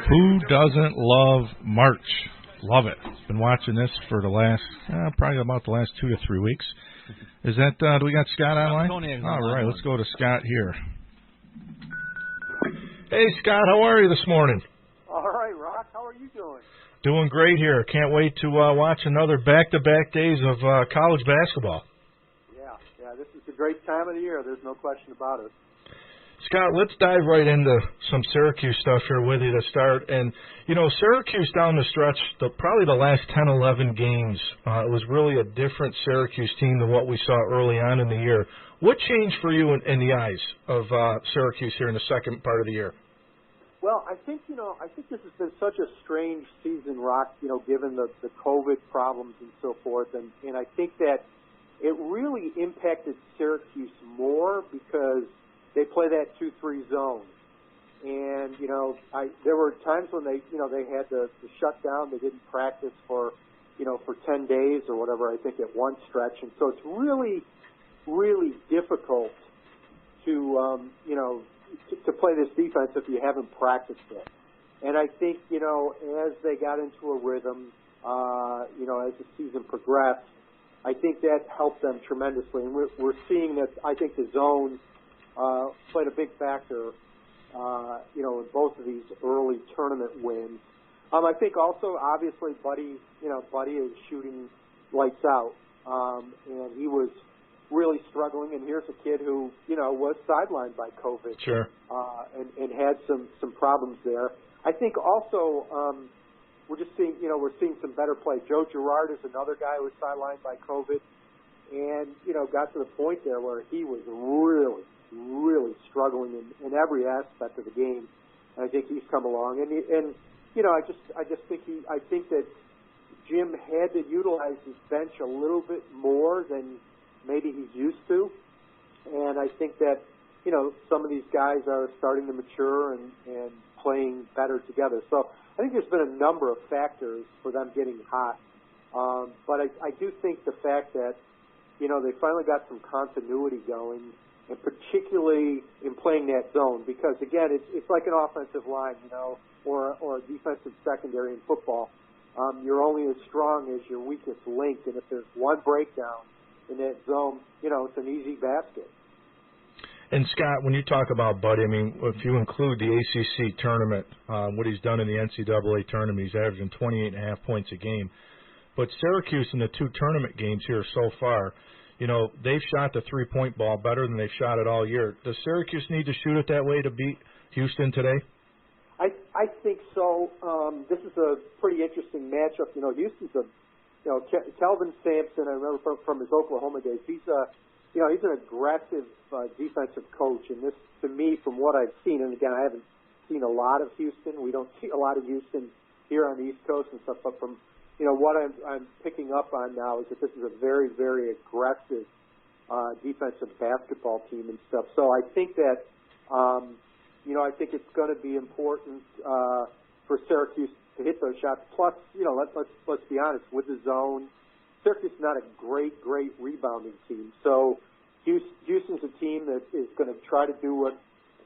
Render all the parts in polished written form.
Who doesn't love March? Love it. Been watching this for the last, probably about the last 2 to 3 weeks. Is that, do we got Scott online? All right, let's go to Scott here. Hey, Scott, how are you this morning? All right, Rock, how are you doing? Doing great here. Can't wait to watch another back-to-back days of college basketball. Yeah, this is a great time of the year. There's no question about it. Scott, let's dive right into some Syracuse stuff here with you to start. And, you know, Syracuse down the stretch, probably the last 10, 11 games, it was really a different Syracuse team than what we saw early on in the year. What changed for you in the eyes of Syracuse here in the second part of the year? Well, I think this has been such a strange season, Rock, given the COVID problems and so forth. And I think that it really impacted Syracuse more because they play that 2-3 zone. And, there were times when they had to shut down. They didn't practice for 10 days or whatever, I think, at one stretch. And so it's really, really difficult to play this defense if you haven't practiced it. And I think, as they got into a rhythm, as the season progressed, I think that helped them tremendously. And we're seeing that I think the zone played a big factor, in both of these early tournament wins. I think also, obviously, Buddy is shooting lights out, and he was really struggling. And here's a kid who, was sidelined by COVID, sure, and had some problems there. I think also we're just seeing, we're seeing some better play. Joe Girard is another guy who was sidelined by COVID, and got to the point there where he was really, really struggling in every aspect of the game. And I think he's come along, and I think that Jim had to utilize his bench a little bit more than maybe he's used to, and I think that some of these guys are starting to mature and playing better together. So I think there's been a number of factors for them getting hot, but I do think the fact that they finally got some continuity going, and particularly in playing that zone, because again, it's like an offensive line, or a defensive secondary in football. You're only as strong as your weakest link, and if there's one breakdown in that zone, it's an easy basket. And Scott, when you talk about Buddy, I mean, if you include the ACC tournament, what he's done in the NCAA tournament, he's averaging 28.5 points a game. But Syracuse in the 2 tournament games here so far, they've shot the 3-point ball better than they've shot it all year. Does Syracuse need to shoot it that way to beat Houston today? I think so. This is a pretty interesting matchup. Houston's Kelvin Sampson, I remember from his Oklahoma days, he's an aggressive defensive coach. And this, to me, from what I've seen, and again, I haven't seen a lot of Houston. We don't see a lot of Houston here on the East Coast and stuff, but from what I'm picking up on now is that this is a very, very aggressive defensive basketball team and stuff. So I think that, I think it's going to be important for Syracuse to hit those shots. Plus, let's be honest, with the zone, Syracuse is not a great rebounding team. So Houston's a team that is going to try to do what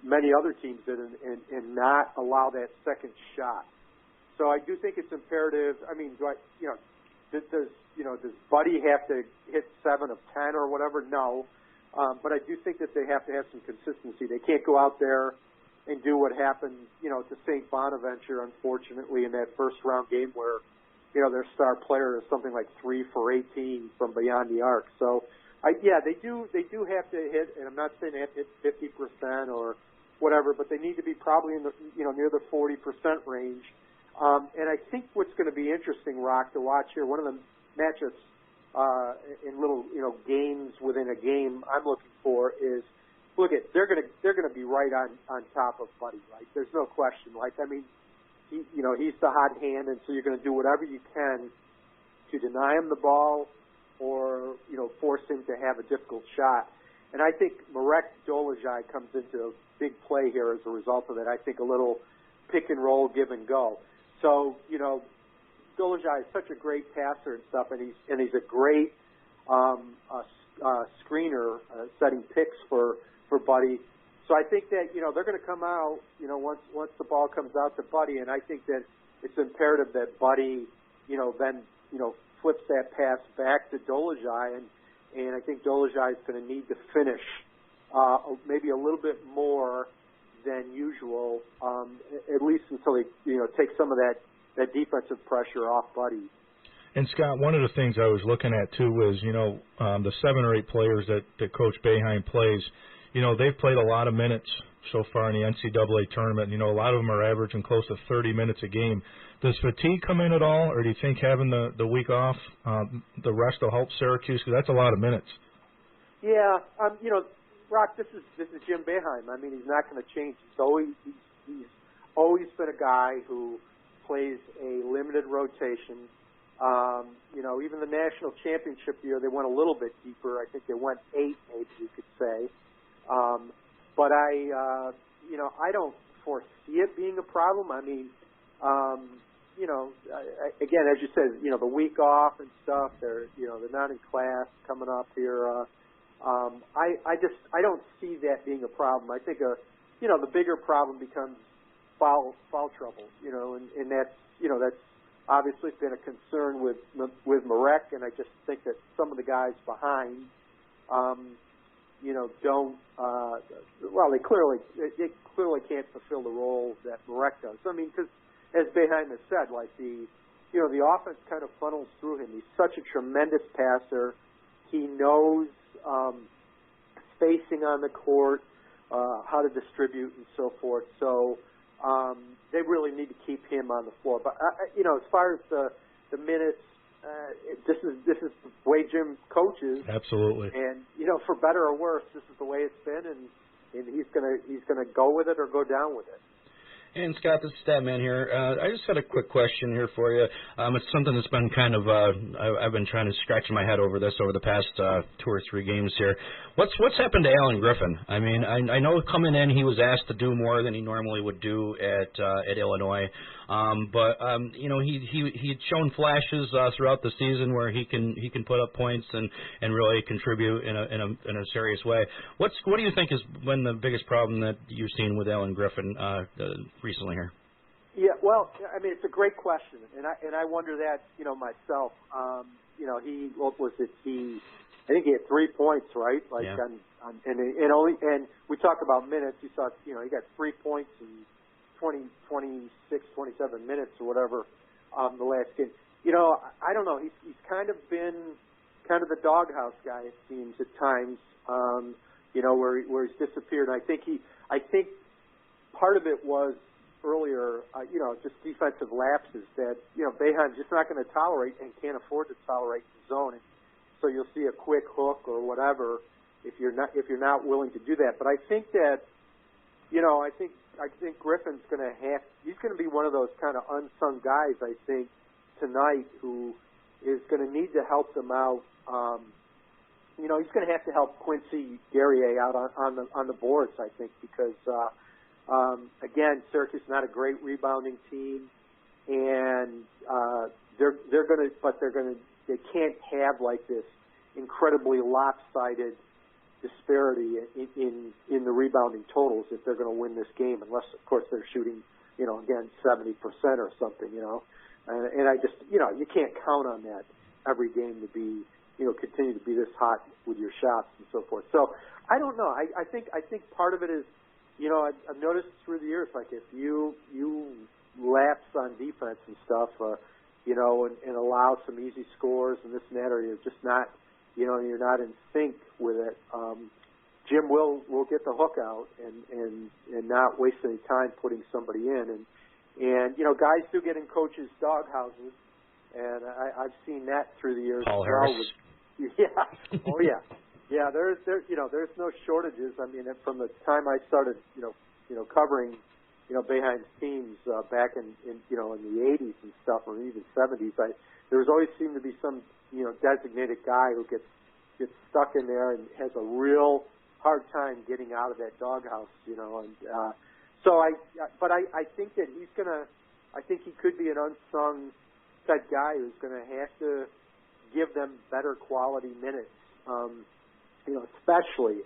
many other teams did and not allow that second shot. So I do think it's imperative. I mean, does Buddy have to hit 7 of 10 or whatever? No, but I do think that they have to have some consistency. They can't go out there and do what happened, to St. Bonaventure, unfortunately, in that first round game where, their star player is something like 3 for 18 from beyond the arc. So, they do have to hit, and I'm not saying they have to hit 50% or whatever, but they need to be probably in the, near the 40% range. And I think what's going to be interesting, Rock, to watch here, one of the matchups in little, games within a game I'm looking for is, they're gonna be right on top of Buddy, right? There's no question. Like, I mean, he's the hot hand, and so you're going to do whatever you can to deny him the ball or force him to have a difficult shot. And I think Marek Dolezaj comes into a big play here as a result of that. I think a little pick and roll, give and go. So Dolezaj is such a great passer and stuff, and he's a great screener, setting picks for Buddy. So I think that, they're going to come out, once the ball comes out to Buddy, and I think that it's imperative that Buddy, then, flips that pass back to Dolezaj, and I think Dolezaj is going to need to finish maybe a little bit more than usual, at least until he, takes some of that defensive pressure off Buddy. And, Scott, one of the things I was looking at, too, was, the 7 or 8 players that Coach Boeheim plays, they've played a lot of minutes so far in the NCAA tournament. A lot of them are averaging close to 30 minutes a game. Does fatigue come in at all, or do you think having the week off, the rest will help Syracuse? Because that's a lot of minutes. Yeah, Rock, this is Jim Boeheim. I mean, he's not going to change. He's always been a guy who plays a limited rotation. Even the national championship year, they went a little bit deeper. I think they went 8, maybe you could say. But I don't foresee it being a problem. I mean, again, as you said, the week off and stuff, they're not in class coming up here. I don't see that being a problem. I think the bigger problem becomes foul trouble, and that's obviously been a concern with Marek, and I just think that some of the guys behind, don't. They clearly can't fulfill the role that Marek does. I mean, because as Boeheim has said, like the offense kind of funnels through him. He's such a tremendous passer. He knows spacing on the court, how to distribute and so forth. So they really need to keep him on the floor. But as far as the minutes, this is the way Jim coaches. Absolutely. And for better or worse, this is the way it's been, and he's gonna go with it or go down with it. And, Scott, this is Statman here. I just had a quick question here for you. It's something that's been kind of I've been trying to scratch my head over this over the past 2 or 3 games here. What's happened to Alan Griffin? I mean, I know coming in he was asked to do more than he normally would do at Illinois, but he had shown flashes throughout the season where he can put up points and really contribute in a serious way. What do you think has been the biggest problem that you've seen with Alan Griffin recently here? Yeah, well, I mean, it's a great question, and I wonder that myself. I think he had 3 points, right? Like, yeah. And we talk about minutes. He saw, he got 3 points in 26, 27 minutes or whatever the last game. I don't know. He's kind of been kind of the doghouse guy, it seems, at times. Where he's disappeared. And I think part of it was earlier, just defensive lapses that Boeheim's just not going to tolerate and can't afford to tolerate in the zone. And so you'll see a quick hook or whatever if you're not willing to do that. But I think that I think Griffin's he's going to be one of those kind of unsung guys, I think, tonight, who is going to need to help them out. He's going to have to help Quincy Guerrier out on the boards, I think, because again, Syracuse is not a great rebounding team, and they can't have like this incredibly lopsided disparity in the rebounding totals if they're going to win this game, unless of course they're shooting, again 70% or something, and I just, you can't count on that every game to be, continue to be this hot with your shots and so forth. So I don't know. I think part of it is, I've noticed through the years, like if you lapse on defense and stuff, and allow some easy scores and this and that, or you're just not, you're not in sync with it. Jim will get the hook out and not waste any time putting somebody in. And guys do get in coaches' doghouses, and I've seen that through the years. Paul Harris. Yeah. Oh yeah. Yeah. There's no shortages. I mean, from the time I started, covering, Boeheim's teams back in the 80s and stuff, or even 70s, there was always seemed to be some, designated guy who gets stuck in there and has a real hard time getting out of that doghouse, and so I think that I think he could be an unsung type guy who's going to have to give them better quality minutes, especially,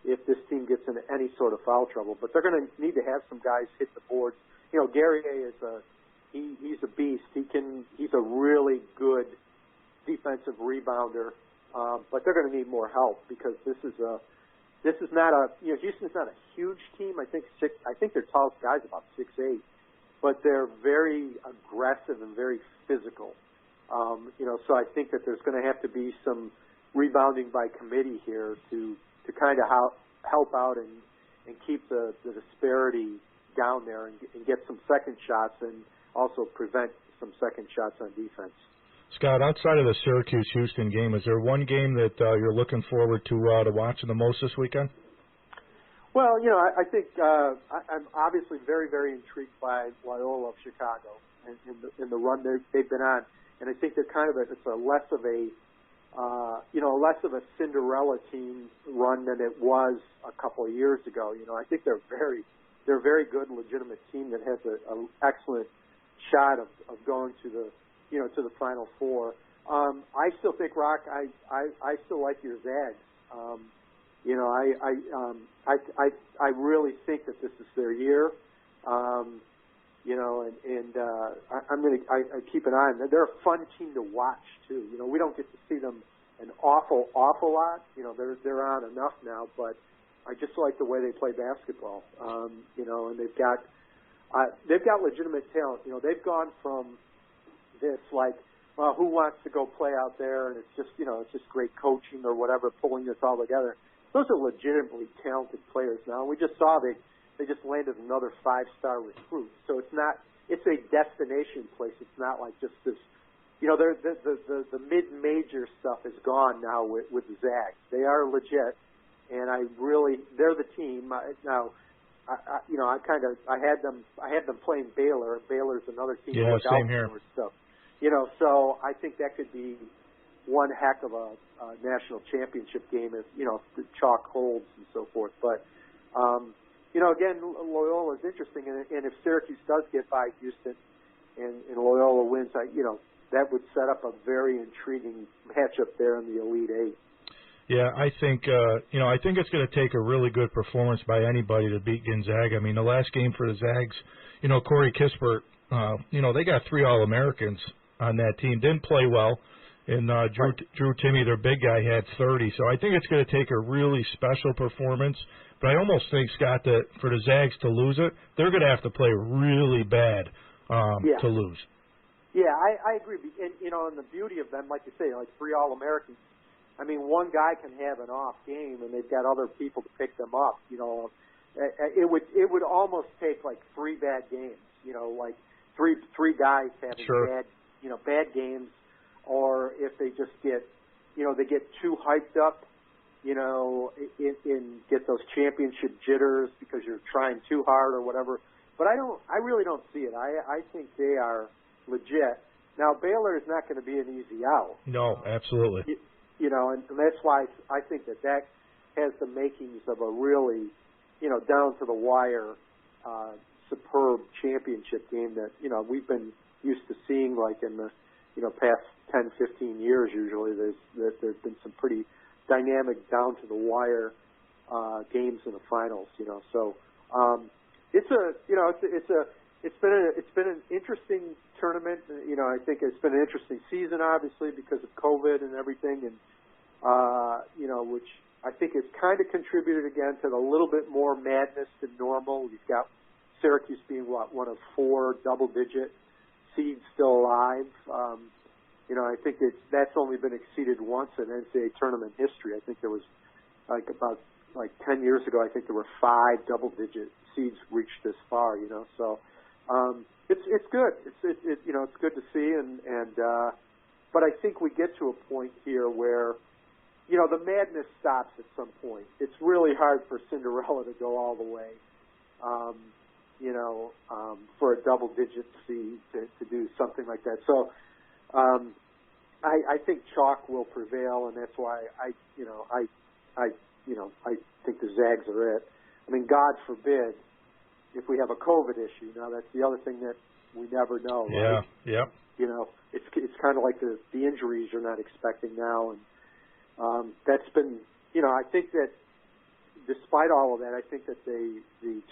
if this team gets into any sort of foul trouble. But they're going to need to have some guys hit the boards. You know, Guerrier he's a beast. He's a really good defensive rebounder. But they're going to need more help because this is not Houston's not a huge team. I think their tallest guy's about 6'8", but they're very aggressive and very physical. So I think that there's going to have to be some rebounding by committee here to kind of help out and keep the disparity down there and get some second shots and also prevent some second shots on defense. Scott, outside of the Syracuse-Houston game, is there one game that you're looking forward to watching the most this weekend? Well, I think I'm obviously very, very intrigued by Loyola of Chicago and the run they've been on, and I think they're kind of it's less of a Cinderella team run than it was a couple of years ago. I think they're a very good, legitimate team that has an excellent shot of going to the Final Four. I still think, Rock, I still like your Zags. I really think that this is their year. I keep an eye on them. They're a fun team to watch too. We don't get to see them an awful lot. They're on enough now, but I just like the way they play basketball. And they've got legitimate talent. They've gone from this who wants to go play out there, and it's just great coaching or whatever, pulling this all together. Those are legitimately talented players now. We just saw they just landed another 5-star recruit. So it's a destination place. It's not like just this. The mid-major stuff is gone now with the Zags. They are legit, and they're the team. Now, I had them playing Baylor. Baylor's another team. Yeah, same here. So, so I think that could be one heck of a national championship game if the chalk holds and so forth. But again, Loyola is interesting, and if Syracuse does get by Houston and Loyola wins, that would set up a very intriguing matchup there in the Elite Eight. Yeah, I think it's going to take a really good performance by anybody to beat Gonzaga. I mean, the last game for the Zags, Corey Kispert, they got 3 All-Americans on that team. Didn't play well, and Drew Timme, their big guy, had 30. So I think it's going to take a really special performance. But I almost think, Scott, that for the Zags to lose it, they're going to have to play really bad to lose. Yeah, I agree. And, and the beauty of them, like you say, 3 All-Americans, I mean, one guy can have an off game, and they've got other people to pick them up. It would almost take 3 bad games. Three guys having bad games, or if they just get, they get too hyped up, and get those championship jitters because you're trying too hard or whatever. But I really don't see it. I think they are legit. Now, Baylor is not going to be an easy out. No, absolutely. And that's why I think that has the makings of a really, down to the wire, superb championship game that, we've been used to seeing in the, past 10, 15 years usually. There's been some pretty dynamic down to the wire games in the finals, So it's been an interesting tournament. I think it's been an interesting season, obviously, because of COVID and everything, and which I think has kind of contributed again to a little bit more madness than normal. You've got Syracuse being one of 4 double-digit seeds still alive. I think that's only been exceeded once in NCAA tournament history. I think there was about 10 years ago. I think there were 5 double-digit seeds reached this far. So. It's good. It's good to see, but I think we get to a point here where, the madness stops at some point. It's really hard for Cinderella to go all the way, for a double-digit seed to do something like that. So, I think chalk will prevail, and that's why I think the Zags are it. I mean, God forbid if we have a COVID issue. Now, that's the other thing that we never know. Yeah, right? yep. It's kind of like the injuries you're not expecting now, and that's been, I think that despite all of that, I think that the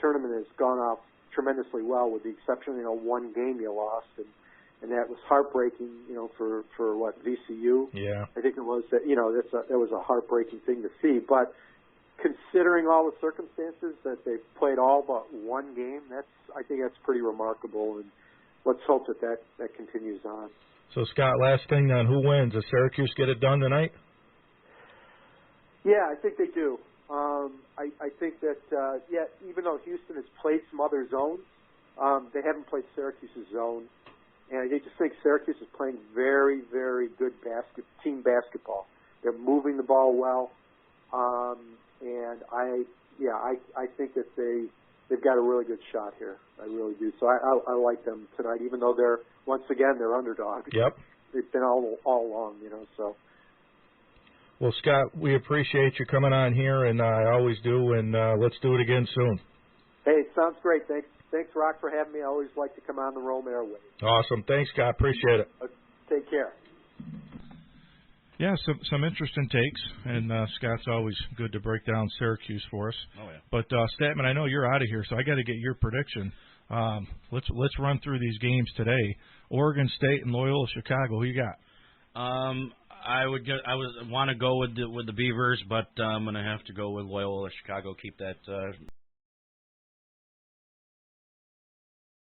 tournament has gone off tremendously well, with the exception of one game you lost, and that was heartbreaking. For what, VCU? Yeah, I think it was that. That was a heartbreaking thing to see. But considering all the circumstances that they've played all but one game, I think that's pretty remarkable. And let's hope that continues on. So, Scott, last thing on who wins. Does Syracuse get it done tonight? Yeah, I think they do. I think that, even though Houston has played some other zones, they haven't played Syracuse's zone. And I just think Syracuse is playing very, very good team basketball. They're moving the ball well. And I think that they've got a really good shot here. I really do. So I like them tonight, even though they're underdogs. Yep. They've been all along, so. Well, Scott, we appreciate you coming on here, and I always do, and let's do it again soon. Hey, it sounds great. Thanks, Rock, for having me. I always like to come on the Rome Airways. Awesome. Thanks, Scott. Appreciate it. Take care. Yeah, some interesting takes, and Scott's always good to break down Syracuse for us. Oh, yeah. But, Statman, I know you're out of here, so I got to get your prediction. Let's run through these games today. Oregon State and Loyola Chicago. Who you got? I want to go with the Beavers, but I'm going to have to go with Loyola Chicago. Keep that